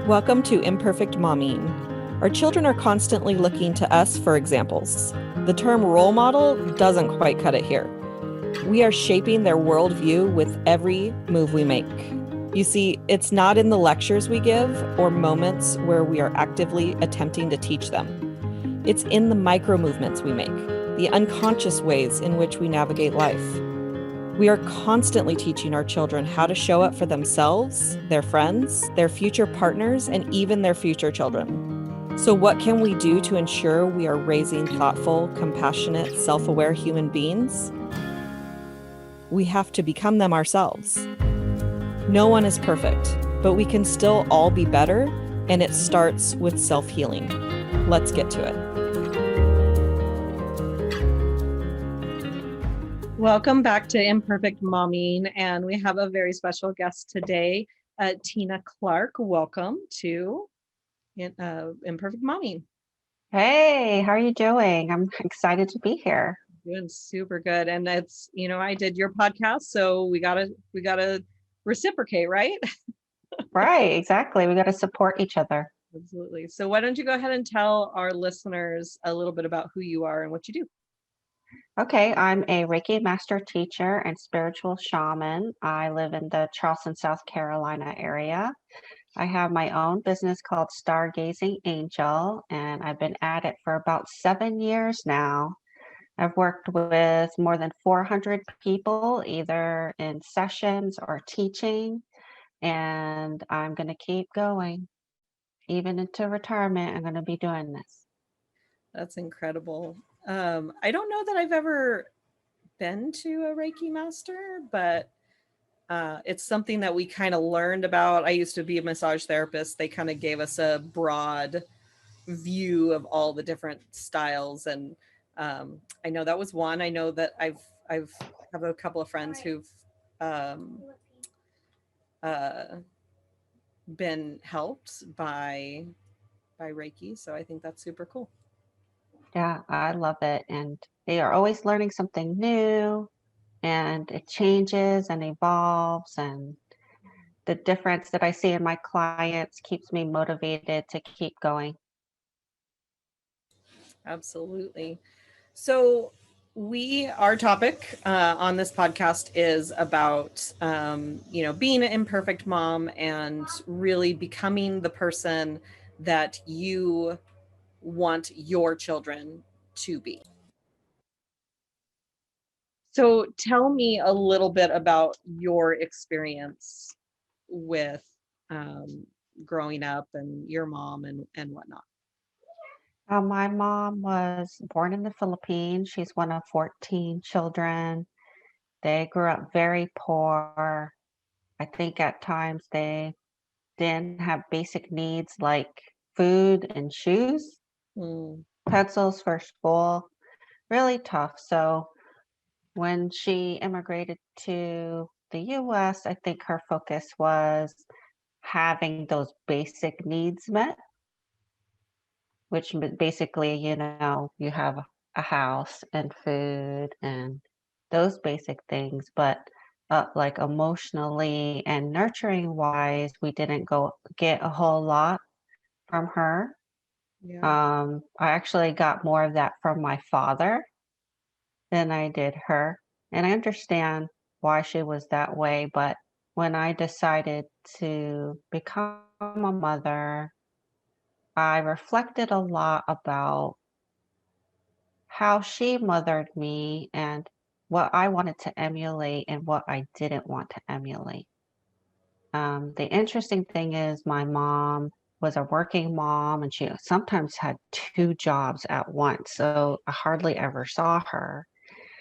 Welcome to Imperfect Momming. Our children are constantly looking to us for examples. The term role model doesn't quite cut it here. We are shaping their worldview with every move we make. You see, it's not in the lectures we give or moments where we are actively attempting to teach them. It's in the micro movements we make, the unconscious ways in which we navigate life. We are constantly teaching our children how to show up for themselves, their friends, their future partners, and even their future children. So, what can we do to ensure we are raising thoughtful, compassionate, self-aware human beings? We have to become them ourselves. No one is perfect, but we can still all be better, and it starts with self-healing. Let's get to it. Welcome back to Imperfect Momming, and we have a very special guest today, Tina Clarke. Welcome to Imperfect Momming. Hey, how are you doing? I'm excited to be here. Doing super good, and it's I did your podcast, so we gotta reciprocate, right? Right, exactly. We got to support each other. Absolutely. So why don't you go ahead and tell our listeners a little bit about who you are and what you do? Okay, I'm a Reiki master teacher and spiritual shaman. I live in the Charleston, South Carolina area. I have my own business called Stargazing Angel, and I've been at it for about 7 years now. I've worked with more than 400 people, either in sessions or teaching, and I'm going to keep going. Even into retirement, I'm going to be doing this. That's incredible. I don't know that I've ever been to a Reiki master, but it's something that we kind of learned about. I used to be a massage therapist. They kind of gave us a broad view of all the different styles, and I know that was one. I know that I've have a couple of friends who've um, uh, been helped by Reiki, so I think that's super cool. Yeah, I love it. And they are always learning something new and it changes and evolves. And the difference that I see in my clients keeps me motivated to keep going. Absolutely. So our topic on this podcast is about being an imperfect mom and really becoming the person that you want your children to be. So tell me a little bit about your experience with um, growing up and your mom and whatnot. My mom was born in the Philippines. She's one of 14 children. They grew up very poor. I think at times they didn't have basic needs like food and shoes, Mm, pencils for school. Really tough. So when she immigrated to the US, I think her focus was having those basic needs met, which basically, you have a house and food and those basic things. But like emotionally and nurturing wise, we didn't go get a whole lot from her. yeah. I actually got more of that from my father than I did her. And I understand why she was that way. But when I decided to become a mother, I reflected a lot about how she mothered me and what I wanted to emulate and what I didn't want to emulate. The interesting thing is, my mom was a working mom and she sometimes had two jobs at once. So I hardly ever saw her.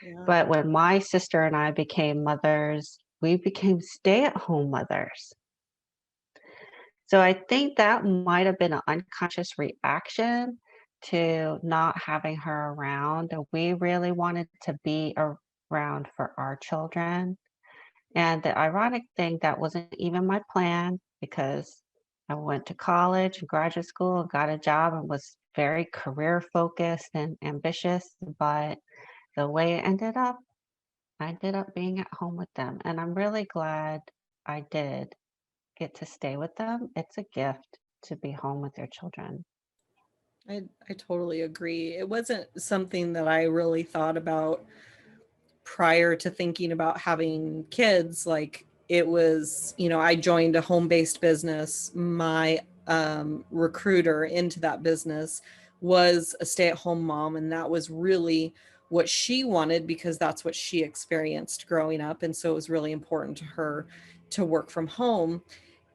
Yeah. But when my sister and I became mothers, we became stay-at-home mothers. So I think that might have been an unconscious reaction to not having her around. We really wanted to be around for our children. And the ironic thing, that wasn't even my plan because I went to college and graduate school and got a job and was very career focused and ambitious. But the way it ended up, I ended up being at home with them, and I'm really glad I did get to stay with them. It's a gift. to be home with your children. I totally agree. It wasn't something that I really thought about prior to thinking about having kids. Like it was, I joined a home-based business. My recruiter into that business was a stay-at-home mom, and that was really what she wanted because that's what she experienced growing up. And so it was really important to her to work from home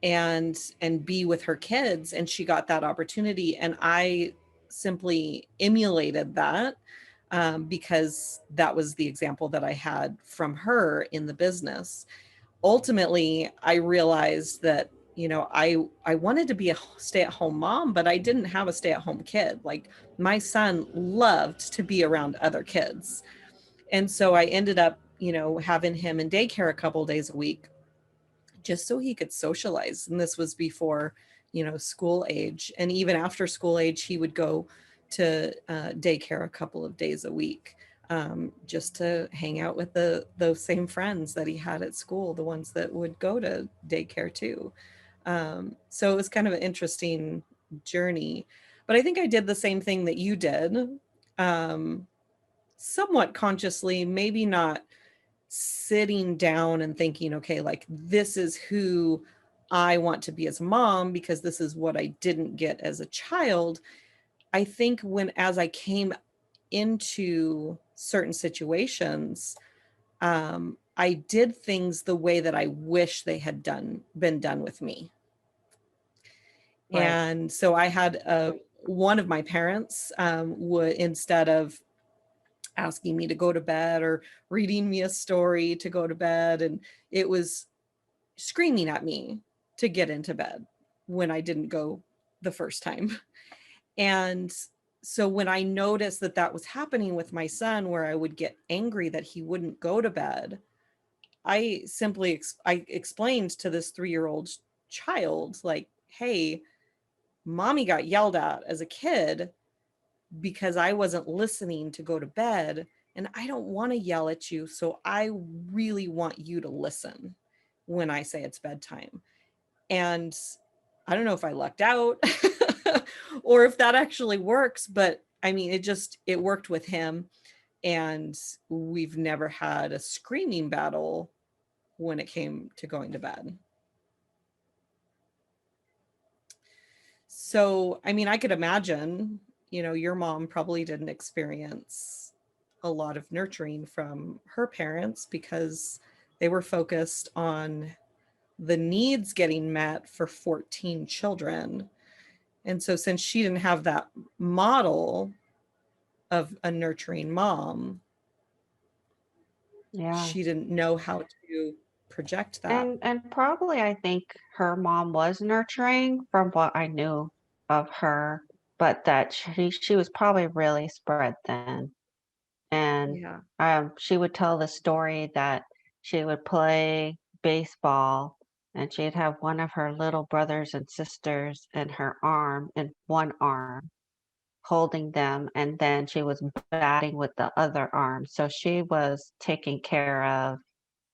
and be with her kids, and she got that opportunity, and I simply emulated that because that was the example that I had from her in the business. Ultimately, I realized that I wanted to be a stay-at-home mom, but I didn't have a stay-at-home kid. Like my son loved to be around other kids, and so I ended up having him in daycare a couple days a week just so he could socialize. And this was before, school age. And even after school age, he would go to daycare a couple of days a week, just to hang out with those same friends that he had at school, the ones that would go to daycare too. So it was kind of an interesting journey. But I think I did the same thing that you did, somewhat consciously, maybe not sitting down and thinking, okay, like this is who I want to be as a mom because this is what I didn't get as a child. I think as I came into certain situations, I did things the way that I wish they had been done with me. Right. And so I had one of my parents would, instead of asking me to go to bed or reading me a story to go to bed, and it was screaming at me to get into bed when I didn't go the first time. And so when I noticed that that was happening with my son, where I would get angry that he wouldn't go to bed, I simply I explained to this 3-year-old child, like, hey, mommy got yelled at as a kid because I wasn't listening to go to bed, and I don't want to yell at you, so I really want you to listen when I say it's bedtime. And I don't know if I lucked out or if that actually works, but I mean, it worked with him, and we've never had a screaming battle when it came to going to bed. So, I mean, I could imagine, your mom probably didn't experience a lot of nurturing from her parents because they were focused on the needs getting met for 14 children. And so, since she didn't have that model of a nurturing mom, Yeah. she didn't know how to project that. And probably I think her mom was nurturing from what I knew of her, but that she was probably really spread thin. And Yeah. she would tell the story that she would play baseball and she'd have one of her little brothers and sisters in her arm, in one arm, holding them, and then she was batting with the other arm. So she was taking care of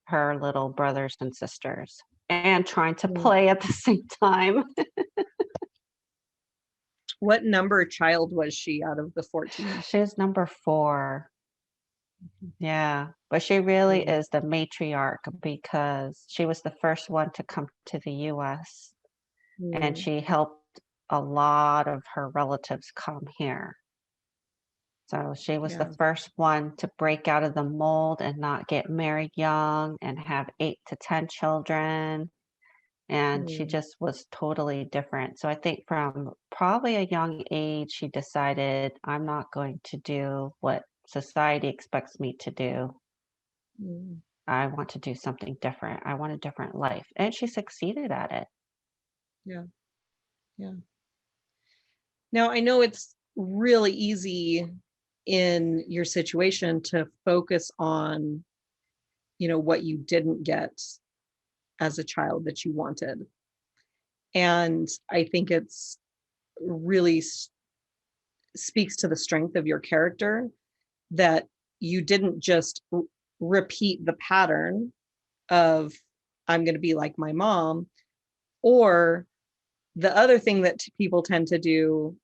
her little brothers and sisters and trying to Mm. play at the same time. What number child was she out of the 14? She was number 4. Yeah, but she really Mm. is the matriarch because she was the first one to come to the US and Mm. she helped a lot of her relatives come here. So she was the Yeah. first one to break out of the mold and not get married young and have 8 to 10 children. And she Mm. just was totally different. So I think from probably a young age, she decided, I'm not going to do what society expects me to do. Mm. I want to do something different. I want a different life. And she succeeded at it. Yeah. Yeah. Now, I know it's really easy in your situation to focus on, what you didn't get as a child that you wanted. And I think it's really speaks to the strength of your character that you didn't just repeat the pattern of, I'm going to be like my mom, or The other thing that people tend to do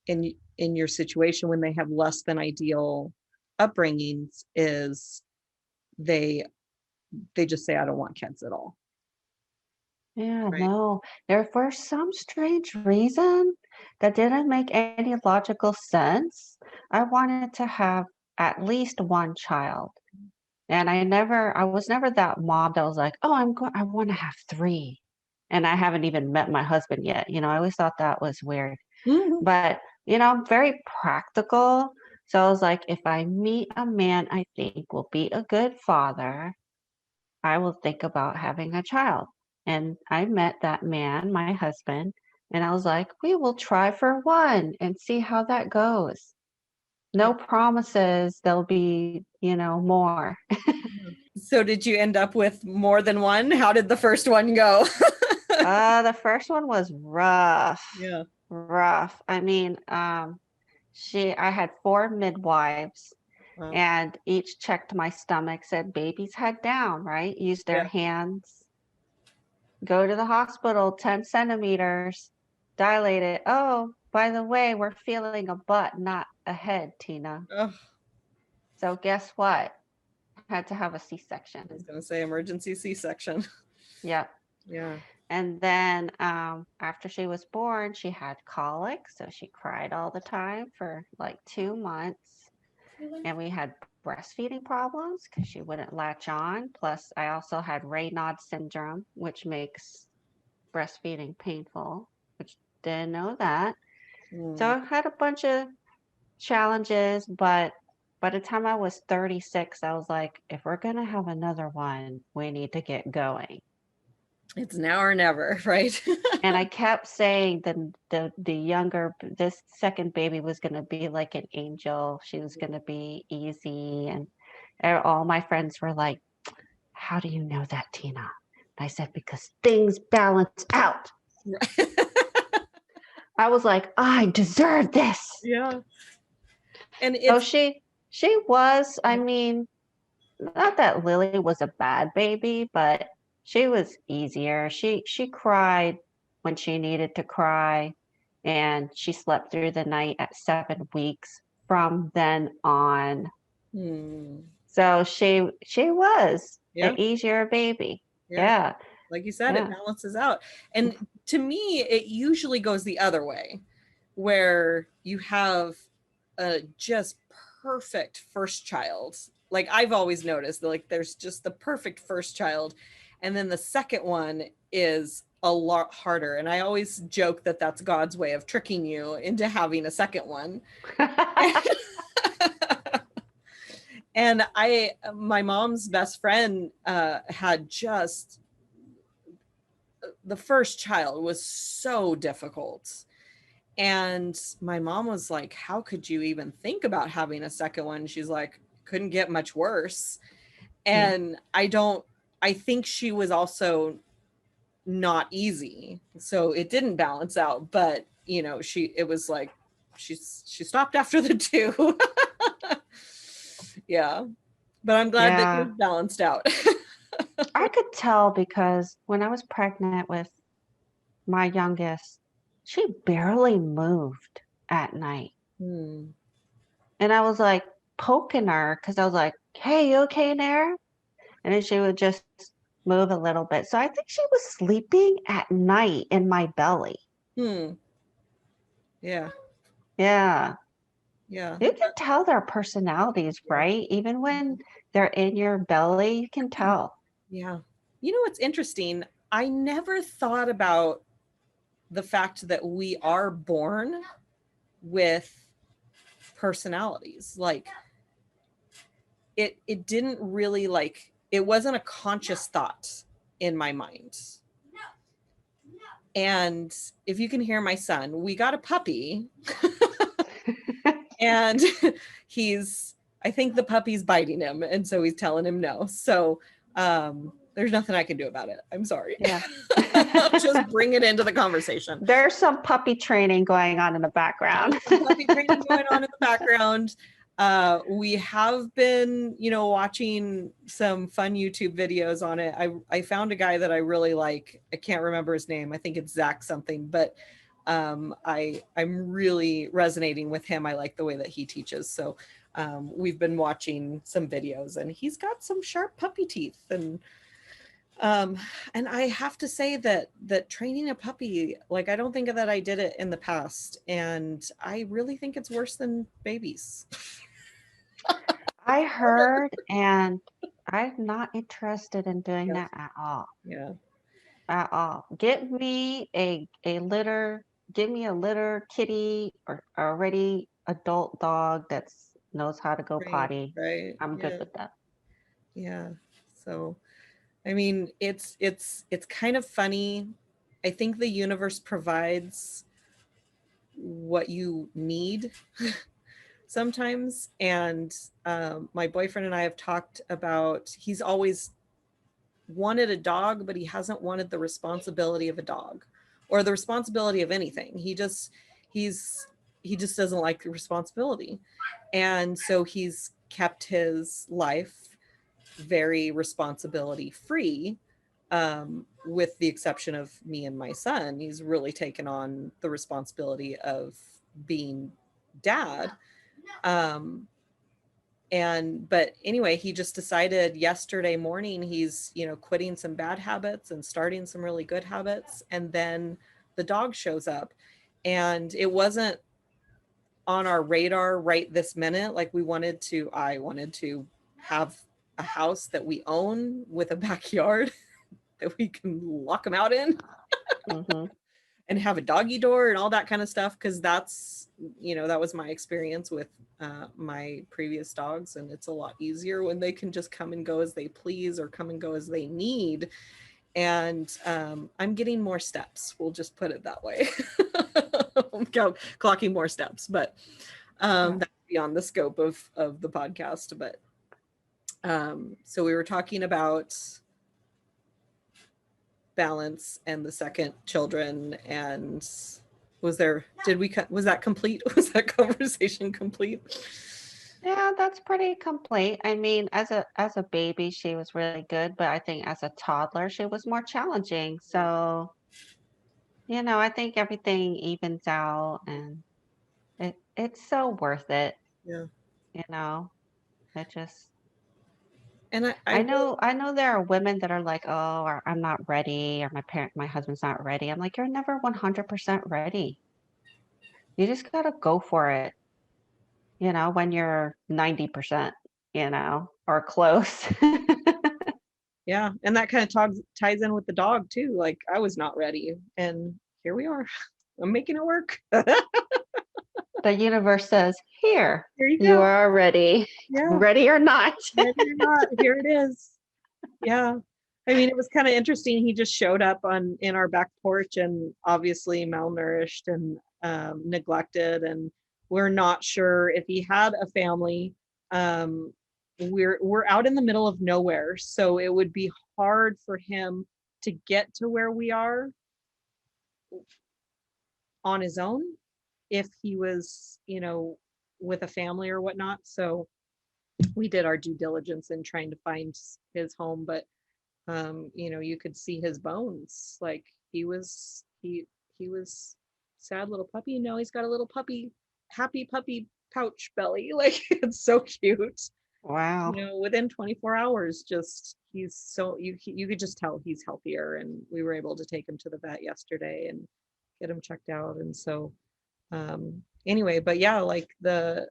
in your situation when they have less than ideal upbringings is they just say, I don't want kids at all. Yeah, Right. no. There for some strange reason that didn't make any logical sense. I wanted to have at least one child. And I was never that mom that was like, oh, I want to have three. And I haven't even met my husband yet. I always thought that was weird. Mhm. But, I'm very practical. So I was like, if I meet a man I think will be a good father, I will think about having a child. And I met that man, my husband, and I was like, we will try for one and see how that goes. Yeah. No promises there'll be, more. So did you end up with more than one? How did the first one go? The first one was rough, Yeah. rough. I mean, I had four midwives Wow. and each checked my stomach, said baby's head down, right? Use their Yeah. hands, go to the hospital, 10 centimeters, dilate it. Oh, by the way, we're feeling a butt, not a head, Tina. Oh, So guess what? Had to have a I was C-section. gonna say emergency C-section. Yep. Yeah. And then after she was born, she had colic. So she cried all the time for like 2 months. And we had breastfeeding problems because she wouldn't latch on. Plus, I also had Raynaud syndrome, which makes breastfeeding painful, which didn't know that. So Mm. I had a bunch of challenges, but by the time I was 36, I was like, if we're going to have another one, we need to get going. It's now or never, right? And I kept saying this second baby was going to be like an angel. She was going to be easy. And all my friends were like, how do you know that, Tina? And I said, because things balance out. I was like, I deserve this. Yeah. And So it's she was, I mean, not that Lily was a bad baby, but she was easier. She cried when she needed to cry, and she slept through the night at 7 weeks from then on. hmm, So she was yeah, an easier baby. yeah. Yeah, Like you said, it yeah. balances out. And to me, it usually goes the other way, where you have a just perfect first child. Like I've always noticed that like there's just the perfect first child, and then the second one is a lot harder. And I always joke that that's God's way of tricking you into having a second one. And my mom's best friend had just the first child was so difficult. And my mom was like, how could you even think about having a second one? She's like, couldn't get much worse. And I think she was also not easy. So it didn't balance out, but it was like, she stopped after the two. Yeah. But I'm glad that Yeah. you've balanced out. I could tell because when I was pregnant with my youngest, she barely moved at night. Hmm. And I was like poking her because I was like, hey, you okay in there? And then she would just move a little bit. So I think she was sleeping at night in my belly. Hmm. Yeah. Yeah. Yeah. You can tell their personalities, Yeah. right? Even when they're in your belly, you can tell. Yeah. You know what's interesting? I never thought about the fact that we are born with personalities. Like it didn't really like it wasn't a conscious thought in my mind. And if you can hear my son, we got a puppy and I think the puppy's biting him, and so he's telling him no. So there's nothing I can do about it. I'm sorry. Yeah. I'll just bring it into the conversation. There's some puppy training going on in the background. There's some puppy training going on in the background. We have been, watching some fun YouTube videos on it. I found a guy that I really like. I can't remember his name. I think it's Zach something, but I'm really resonating with him. I like the way that he teaches. So we've been watching some videos, and he's got some sharp puppy teeth, um and I have to say that training a puppy, like, I don't think that I did it in the past, and I really think it's worse than babies. I heard, and I'm not interested in doing Yeah. that at all. Yeah. At all. Give me a litter kitty or already adult dog that's knows how to go Right. potty. Right. I'm good Yeah. with that. Yeah. So, I mean, it's kind of funny. I think the universe provides what you need sometimes. And my boyfriend and I have talked about, he's always wanted a dog, but he hasn't wanted the responsibility of a dog or the responsibility of anything. He's he just doesn't like the responsibility. And so he's kept his life very responsibility free, with the exception of me and my son. He's really taken on the responsibility of being dad. Um, but anyway, he just decided yesterday morning he's, quitting some bad habits and starting some really good habits. And then the dog shows up, and it wasn't on our radar right this minute. Like, I wanted to have a house that we own with a backyard that we can lock them out in, Hmm. and have a doggy door and all that kind of stuff. Cause that was my experience with my previous dogs. And it's a lot easier when they can just come and go as they please, or come and go as they need. And I'm getting more steps. We'll just put it that way. Clocking more steps, but that's beyond the scope of the podcast. But so we were talking about balance and the second children, and was that complete? Was that conversation complete? Yeah, that's pretty complete. I mean, as a baby, she was really good, but I think as a toddler, she was more challenging. So, I think everything evens out, and it's so worth it, Yeah. you know. It just And I I will. know I know there are women that are like, "Oh, or I'm not ready," or my husband's not ready. I'm like, "You're never 100% ready. You just gotta go for it, when you're 90%, or close." Yeah, and that kind of ties in with the dog too. Like, I was not ready, and here we are. I'm making it work. The universe says, "Here, There you you go. are ready, Yeah, ready or not." ready or not, here it is. Yeah. I mean, it was kind of interesting. He just showed up in our back porch, and obviously malnourished and neglected, and we're not sure if he had a family. Um, we're out in the middle of nowhere, so it would be hard for him to get to where we are on his own if he was, with a family or whatnot. So we did our due diligence in trying to find his home, but you could see his bones. Like, he was sad little puppy. No, he's got a little happy puppy pouch belly. Like, it's so cute. Wow. Within 24 hours, just he's so you could just tell he's healthier, and we were able to take him to the vet yesterday and get him checked out. And so anyway, but yeah, like the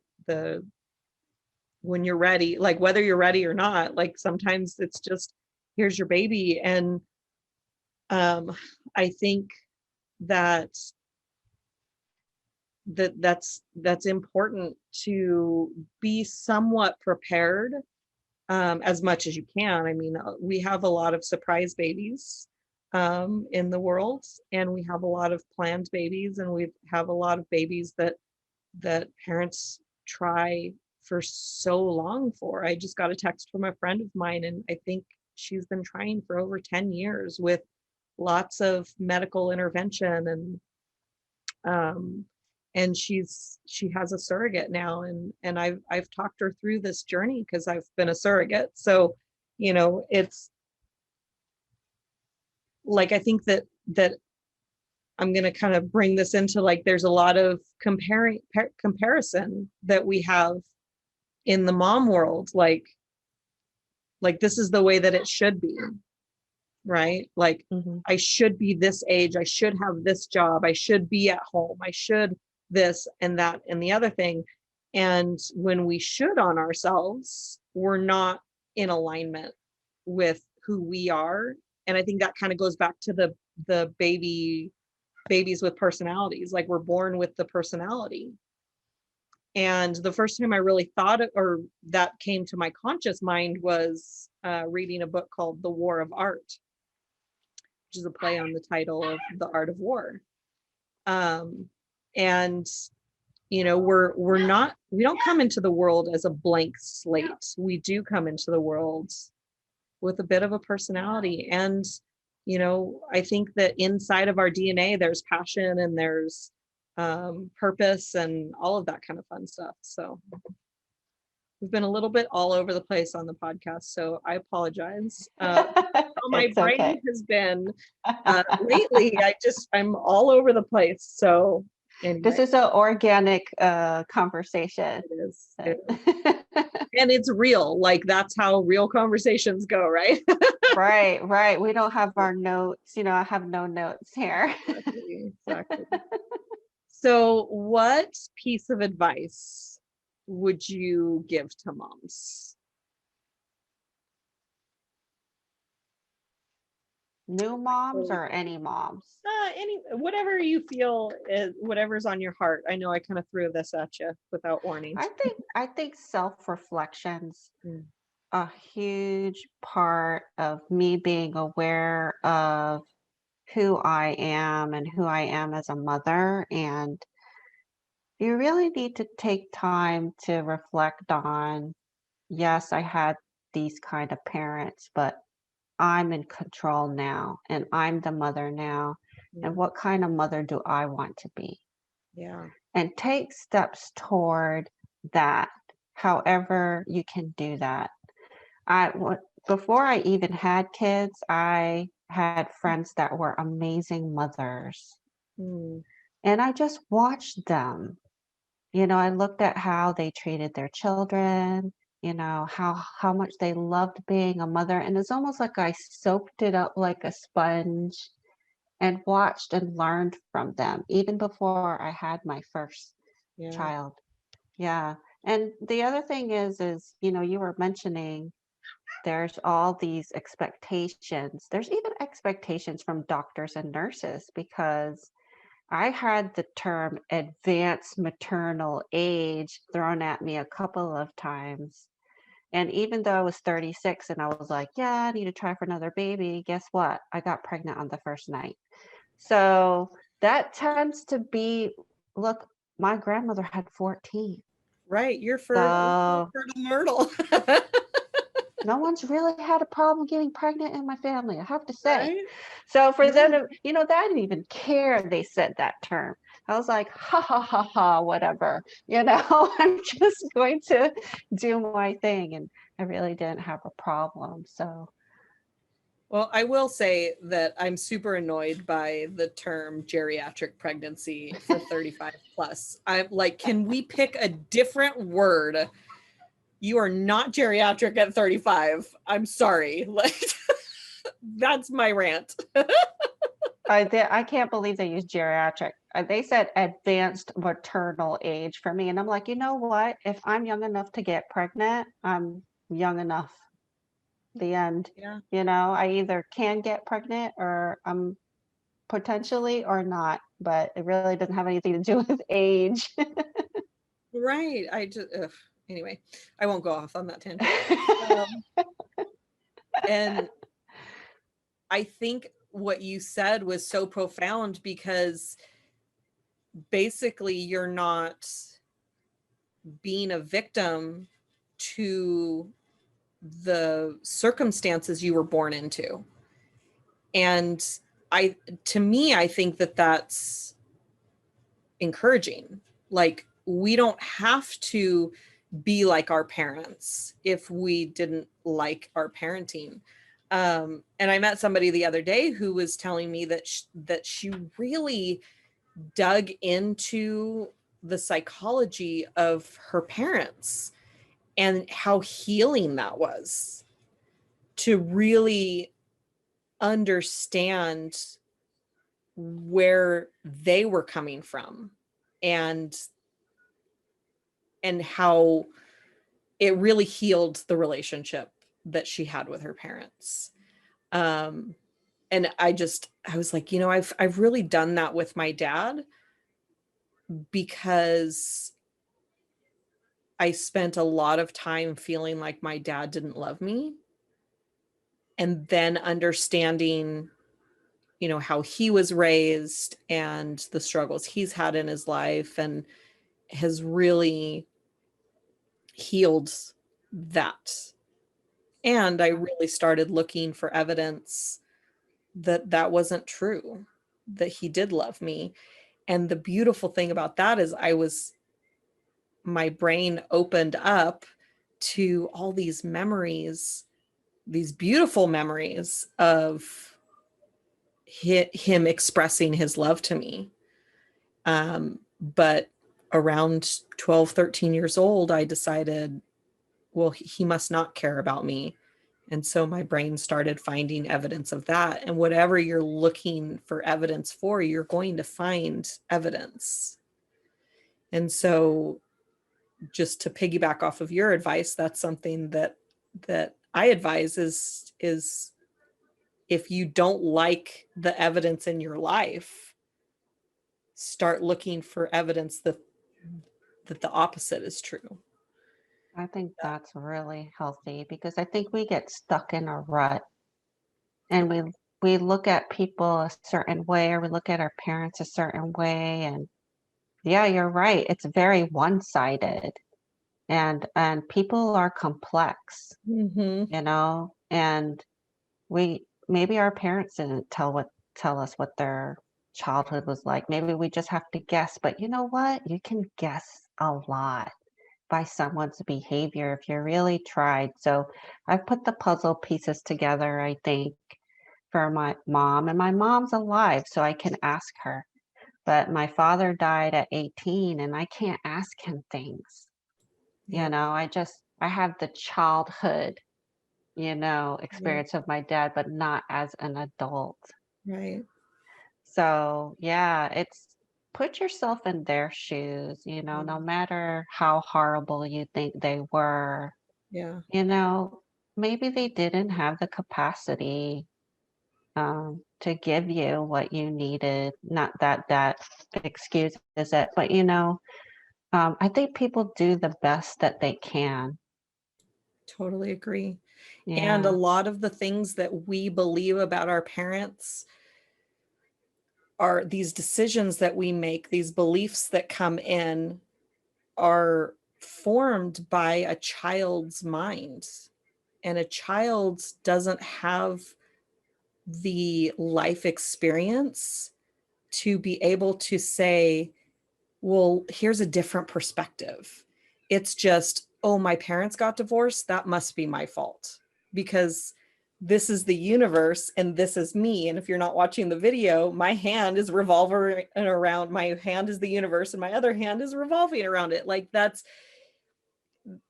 when you're ready, like, whether you're ready or not, like, sometimes it's just, here's your baby. And um I think that that's important to be somewhat prepared, as much as you can. I mean, we have a lot of surprise babies in the world, and we have a lot of planned babies, and we have a lot of babies that parents try for so long for. I just got a text from a friend of mine, and I think she's been trying for over 10 years with lots of medical intervention, and and she has a surrogate now, and I've talked her through this journey because I've been a surrogate. So, it's like, I think that I'm going to kind of bring this into, like, there's a lot of comparison that we have in the mom world, like this is the way that it should be, right? Like, Mm-hmm. I should be this age, I should have this job, I should be at home, I should this and that and the other thing. And when we should on ourselves, we're not in alignment with who we are. And I think that kind of goes back to the babies with personalities. Like, we're born with the personality. And the first time I really thought or that came to my conscious mind was reading a book called The War of Art, which is a play on the title of The Art of War. And we don't come into the world as a blank slate. We do come into the world with a bit of a personality. And I think that inside of our DNA there's passion and there's purpose and all of that kind of fun stuff. So we've been a little bit all over the place on the podcast, so I apologize. How my It's brain okay. has been lately. I'm all over the place. So anyway, This is an organic conversation. it is. And it's real. Like, that's how real conversations go, right? Right. We don't have our notes. I have no notes here. Exactly. So what piece of advice would you give to moms? New moms or any moms? Whatever you feel is whatever's on your heart. I know I kind of threw this at you without warning. I think self-reflection's Mm. a huge part of me being aware of who I am and who I am as a mother. And you really need to take time to reflect on, yes, I had these kind of parents, but I'm in control now and I'm the mother now. Yeah. And what kind of mother do I want to be? Yeah. And take steps toward that, however you can do that. Before I even had kids, I had friends that were amazing mothers. Mm. And I just watched them. I looked at how they treated their children, how much they loved being a mother. And it's almost like I soaked it up like a sponge and watched and learned from them, even before I had my first child. Yeah. And the other thing is, you were mentioning there's all these expectations. There's even expectations from doctors and nurses, because I had the term advanced maternal age thrown at me a couple of times. And even though I was 36 and I was like, yeah, I need to try for another baby, guess what? I got pregnant on the first night. So that tends to be, look, my grandmother had 14. Right. You're fertile So myrtle. no one's really had a problem getting pregnant in my family, I have to say. Right. So for them Yeah. to, I didn't even care they said that term. I was like, ha ha ha ha, whatever. I'm just going to do my thing. And I really didn't have a problem. So Well, I will say that I'm super annoyed by the term geriatric pregnancy for 35 plus. I'm like, can we pick a different word? You are not geriatric at 35. I'm sorry. Like, that's my rant. I can't believe they used geriatric. They said advanced maternal age for me. And I'm like, you know what? If I'm young enough to get pregnant, I'm young enough. The end. Yeah. I either can get pregnant or I'm potentially or not, but it really doesn't have anything to do with age. Right. Anyway, I won't go off on that tangent. And I think what you said was so profound, because basically you're not being a victim to the circumstances you were born into. And to me, I think that that's encouraging. Like, we don't have to be like our parents if we didn't like our parenting. And I met somebody the other day who was telling me that she really dug into the psychology of her parents and how healing that was, to really understand where they were coming from, and how it really healed the relationship that she had with her parents. um and I was like, I've really done that with my dad, because I spent a lot of time feeling like my dad didn't love me, and then understanding, how he was raised and the struggles he's had in his life, and has really healed that. And I really started looking for evidence that that wasn't true, that he did love me. And the beautiful thing about that is my brain opened up to all these memories, these beautiful memories of him expressing his love to me. But around 12, 13 years old, I decided, well, he must not care about me. And so my brain started finding evidence of that. And whatever you're looking for evidence for, you're going to find evidence. And so, just to piggyback off of your advice, that's something that I advise is if you don't like the evidence in your life, start looking for evidence that the opposite is true. I think that's really healthy because I think we get stuck in a rut and we look at people a certain way or we look at our parents a certain way. And yeah, you're right. It's very one-sided. And people are complex, Mm-hmm. and we maybe our parents didn't tell us what their childhood was like. Maybe we just have to guess. But you know what? You can guess a lot by someone's behavior if you really tried. So I've put the puzzle pieces together, I think, for my mom, and my mom's alive, so I can ask her. But my father died at 18 and I can't ask him things. Yeah. I have the childhood, Right. experience of my dad, but not as an adult. Right. So, yeah, it's put yourself in their shoes, no matter how horrible you think they were, Yeah. you know, maybe they didn't have the capacity to give you what you needed. Not that that excuses it, but I think people do the best that they can. Totally agree. And a Yeah. lot of the things that we believe about our parents are these decisions that we make, these beliefs that come in, are formed by a child's mind. And a child doesn't have the life experience to be able to say, well, here's a different perspective. It's just, oh, my parents got divorced. That must be my fault, because this is the universe and this is me. And if you're not watching the video, my hand is revolving around, my hand is the universe and my other hand is revolving around it. Like,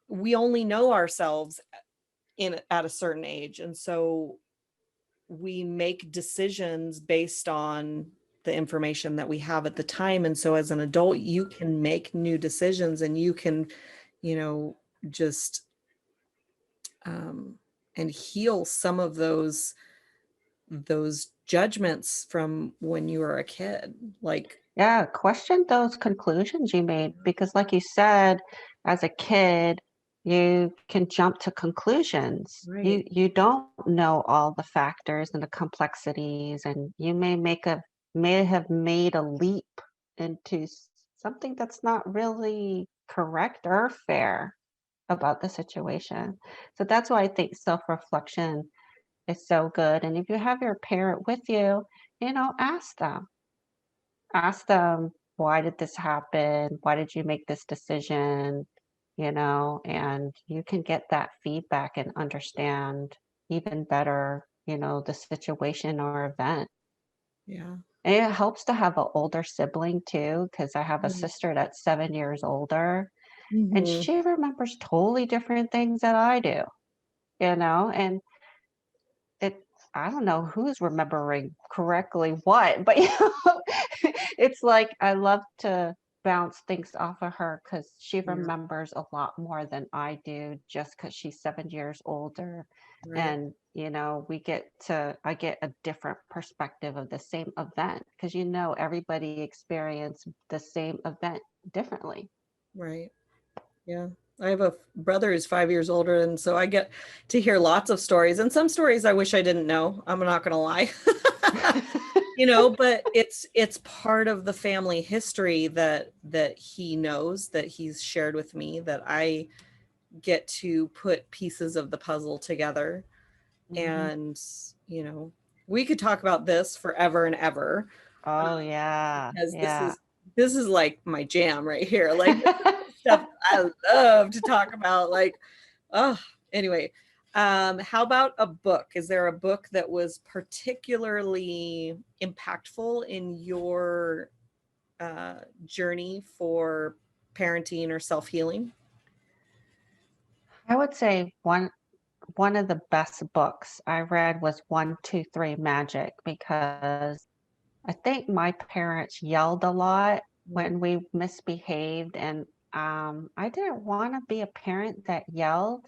we only know ourselves at a certain age. And so we make decisions based on the information that we have at the time. And so as an adult, you can make new decisions, and you can, you know, just and heal some of those judgments from when you were a kid. Like, Yeah, question those conclusions you made because, like you said, as a kid, you can jump to conclusions. You right, you don't know all the factors and the complexities, and you may have made a leap into something that's not really correct or fair about the situation. So that's why I think self-reflection is so good. And if you have your parent with you, ask them why did this happen? Why did you make this decision? And you can get that feedback and understand even better, the situation or event. Yeah. And it helps to have an older sibling too, because I have a Mm. sister that's 7 years older, and Mhm. she remembers totally different things that I do, and it I don't know who's remembering correctly what, but it's like I love to bounce things off of her because she Yeah. remembers a lot more than I do just because she's 7 years older. Right. And I get a different perspective of the same event because everybody experienced the same event differently. Right. Yeah. I have a brother who's 5 years older, and so I get to hear lots of stories. And some stories I wish I didn't know. I'm not gonna lie. But it's part of the family history that he knows, that he's shared with me, that I get to put pieces of the puzzle together. Mhm. And, we could talk about this forever and ever, Oh yeah, because this yeah. is this is like my jam right here. Like, this is stuff I love to talk about. Like, oh, anyway. How about a book? Is there a book that was particularly impactful in your journey for parenting or self-healing? I would say one of the best books I read was 1, 2, 3 Magic because I think my parents yelled a lot Mm. when we misbehaved, and I didn't want to be a parent that yelled.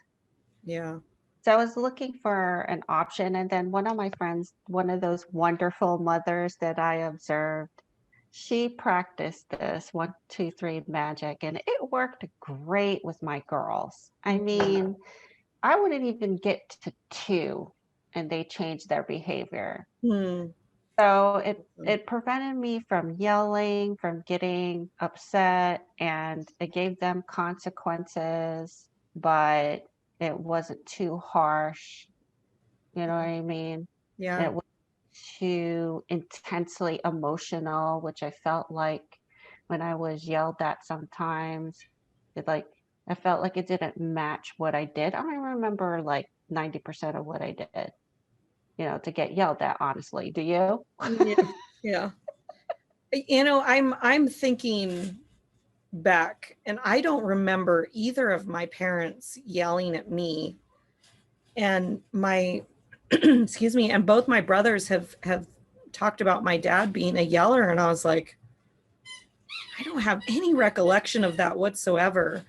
Yeah. So I was looking for an option, and then one of my friends, one of those wonderful mothers that I observed, she practiced this 1, 2, 3 Magic, and it worked great with my girls. I Mhm. mean, I wouldn't even get to 2, and they changed their behavior. Hmm. So it prevented me from yelling, from getting upset, and it gave them consequences, but it wasn't too harsh. You know what I mean? Yeah. It was too intensely emotional, which I felt like when I was yelled at sometimes, it like I felt like it didn't match what I did. I don't remember like 90% of what I did, to get yelled at, honestly. Do you? Yeah. Yeah. I'm thinking back, and I don't remember either of my parents yelling at me. And my excuse me, and both my brothers have talked about my dad being a yeller, and I was like, I don't have any recollection of that whatsoever.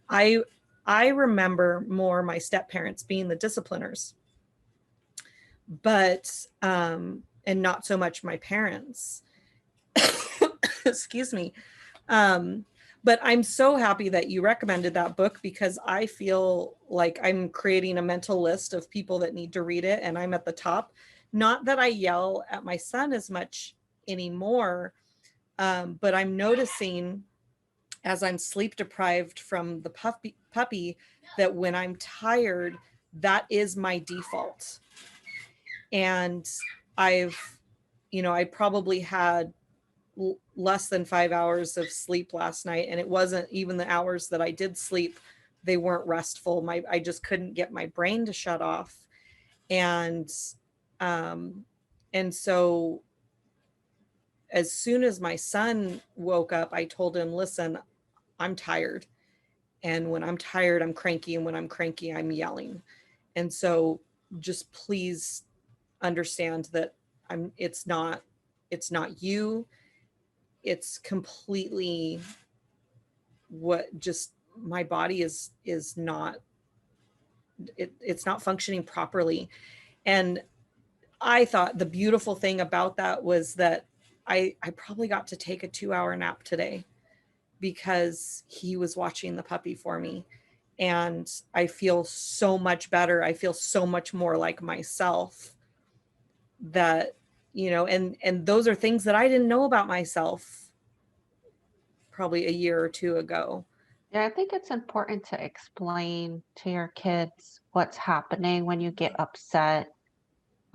I I remember more my step parents being the discipliners, but and not so much my parents. Excuse me. Um, but I'm so happy that you recommended that book, because I feel like I'm creating a mental list of people that need to read it, and I'm at the top. Not that I yell at my son as much anymore, but I'm noticing, as I'm sleep deprived from the puppy, that when I'm tired, that is my default. And I've, I probably had less than 5 hours of sleep last night, and it wasn't even the hours that I did sleep, they weren't restful. I just couldn't get my brain to shut off. And um and so as soon as my son woke up, I told him, listen, I'm tired, and when I'm tired, I'm cranky, and when I'm cranky, I'm yelling. And so just please understand that it's not you, it's completely what just my body is not, it's not functioning properly. And I thought the beautiful thing about that was that I probably got to take a 2-hour nap today, because he was watching the puppy for me, and I feel so much better. I feel so much more like myself, that and those are things that I didn't know about myself probably a year or two ago. Yeah, I think it's important to explain to your kids what's happening when you get upset.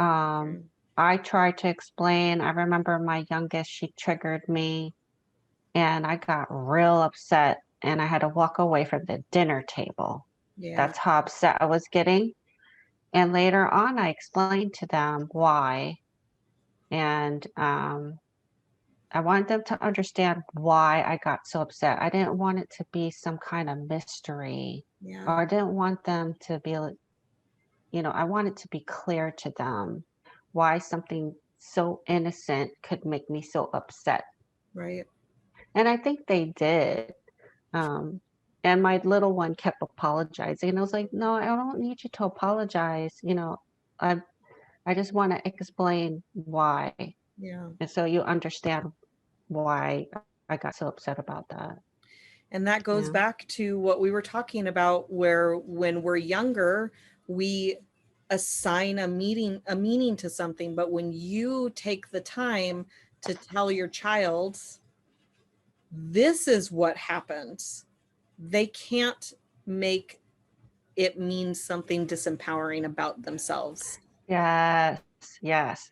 Um, Mm. I try to explain. I remember my youngest, she triggered me. and I got real upset and I had to walk away from the dinner table. Yeah. That's how upset I was getting. And later on, I explained to them why. And I wanted them to understand why I got so upset. I didn't want it to be some kind of mystery, Yeah. or I didn't want them to be, I wanted to be clear to them why something so innocent could make me so upset. Right. And I think they did. Um, and my little one kept apologizing. And I was like, no, I don't need you to apologize. I, I just want to explain why. Yeah. And so you understand why I got so upset about that. And that goes Yeah. back to what we were talking about, where when we're younger, we assign a meaning to something. But when you take the time to tell your child, this is what happened, they can't make it mean something disempowering about themselves. Yes. Yes.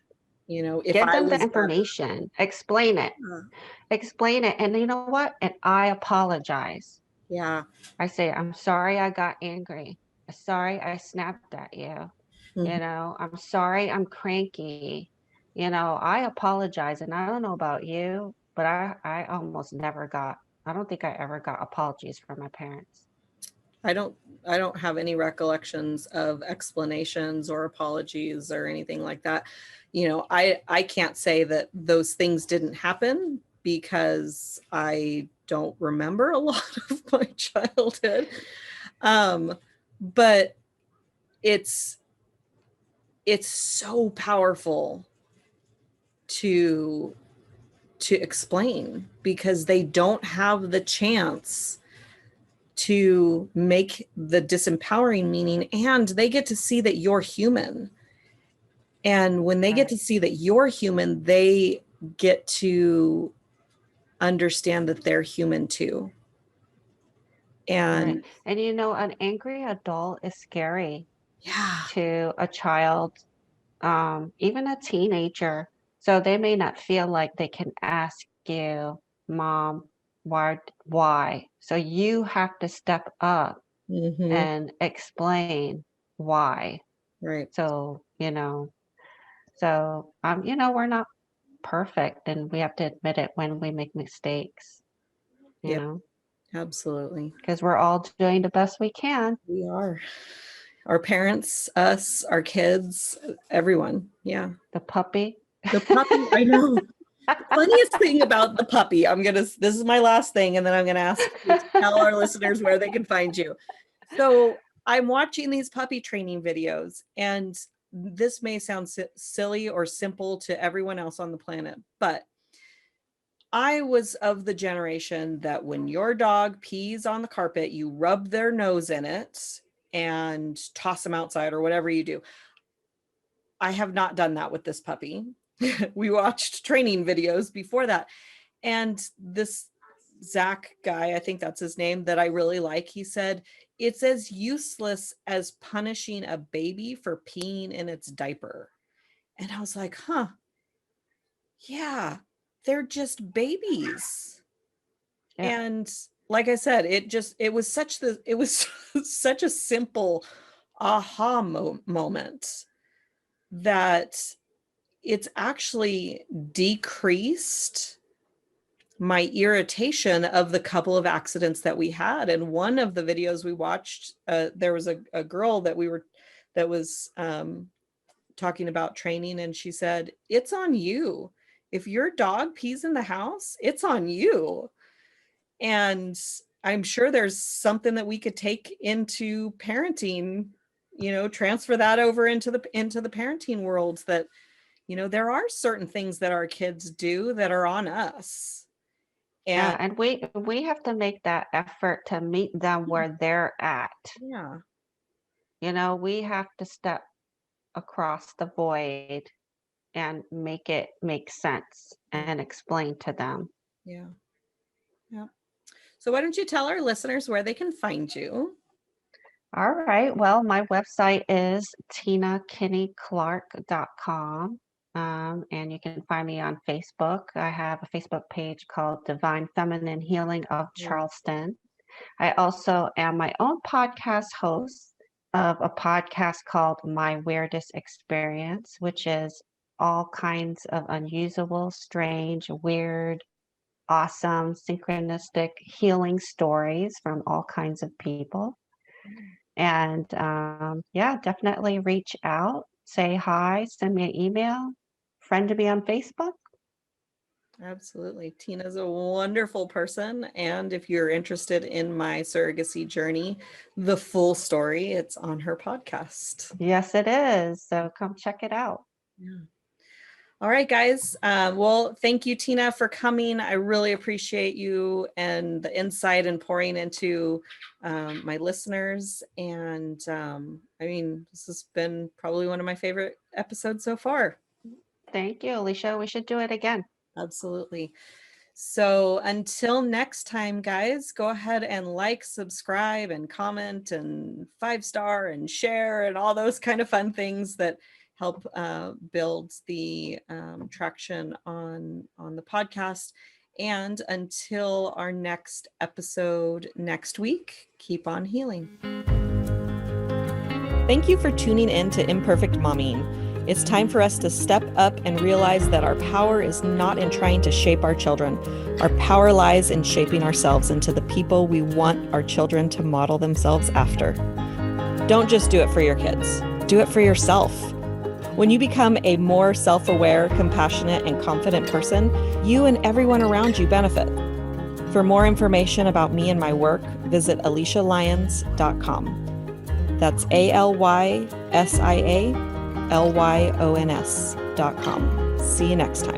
If Give I them the was information, explain it, explain it. And you know what? And I apologize. yeah. I say, I'm sorry I got angry. Sorry I snapped at you. Mhm. I'm sorry I'm cranky. I apologize. And I don't know about you, but I almost never got, I don't think I ever got apologies from my parents. I don't I don't have any recollections of explanations or apologies or anything like that. I can't say that those things didn't happen because I don't remember a lot of my childhood. But it's it's so powerful to explain, because they don't have the chance to make the disempowering meaning, and they get to see that you're human. And when they get Right. to see that you're human, they get to understand that they're human too. Right. And And an angry adult is scary yeah. to a child, even a teenager. So they may not feel like they can ask you, Mom, why? So you have to step up Mm-hmm. and explain why. Right. So, we're not perfect and we have to admit it when we make mistakes, Yep. Absolutely. because we're all doing the best we can. We are. Our parents, us, our kids, everyone. Yeah. The puppy. The puppy, I know. Funniest thing about the puppy, this is my last thing, and then I'm gonna ask you to tell our listeners where they can find you. So I'm watching these puppy training videos, and this may sound silly or simple to everyone else on the planet, but I was of the generation that when your dog pees on the carpet, you rub their nose in it and toss them outside or whatever you do. I have not done that with this puppy. We watched training videos before that. And this Zach guy, I think that's his name, that I really like, he said, it's as useless as punishing a baby for peeing in its diaper. And I was like, huh, yeah, they're just babies. Yeah. And like I said, it was such a simple aha moment that it's actually decreased my irritation of the couple of accidents that we had. And one of the videos we watched, there was a girl that was talking about training, and she said, it's on you. If your dog pees in the house, it's on you. And I'm sure there's something that we could take into parenting, transfer that over into the parenting world, that there are certain things that our kids do that are on us. And Yeah, and we have to make that effort to meet them where they're at. yeah, We have to step across the void and make it make sense yeah, and explain to them. yeah, yeah. So why don't you tell our listeners where they can find you? All right. Well, my website is tinakinneyclarke.com. And you can find me on Facebook. I have a Facebook page called Divine Feminine Healing of Charleston. I also am my own podcast host of a podcast called My Weirdest Experience, which is all kinds of unusual, strange, weird, awesome, synchronistic healing stories from all kinds of people. And yeah, definitely reach out, say hi, send me an email, friend to me on Facebook. Absolutely. Tina's a wonderful person. And if you're interested in my surrogacy journey, the full story, it's on her podcast. Yes, it is. So come check it out. Yeah. All right, guys. Well, thank you, Tina, for coming. I really appreciate you and the insight and pouring into my listeners. And I mean, this has been probably one of my favorite episodes so far. Thank you, Alicia. We should do it again. Absolutely. So until next time, guys, go ahead and like, subscribe, and comment, and 5-star, and share, and all those kind of fun things that help build the traction on the podcast. And until our next episode next week, keep on healing. Thank you for tuning in to Imperfect Momming. It's time for us to step up and realize that our power is not in trying to shape our children. Our power lies in shaping ourselves into the people we want our children to model themselves after. Don't just do it for your kids. Do it for yourself. When you become a more self-aware, compassionate, and confident person, you and everyone around you benefit. For more information about me and my work, visit alicialyons.com. That's ALYSIALYONS.com. See you next time.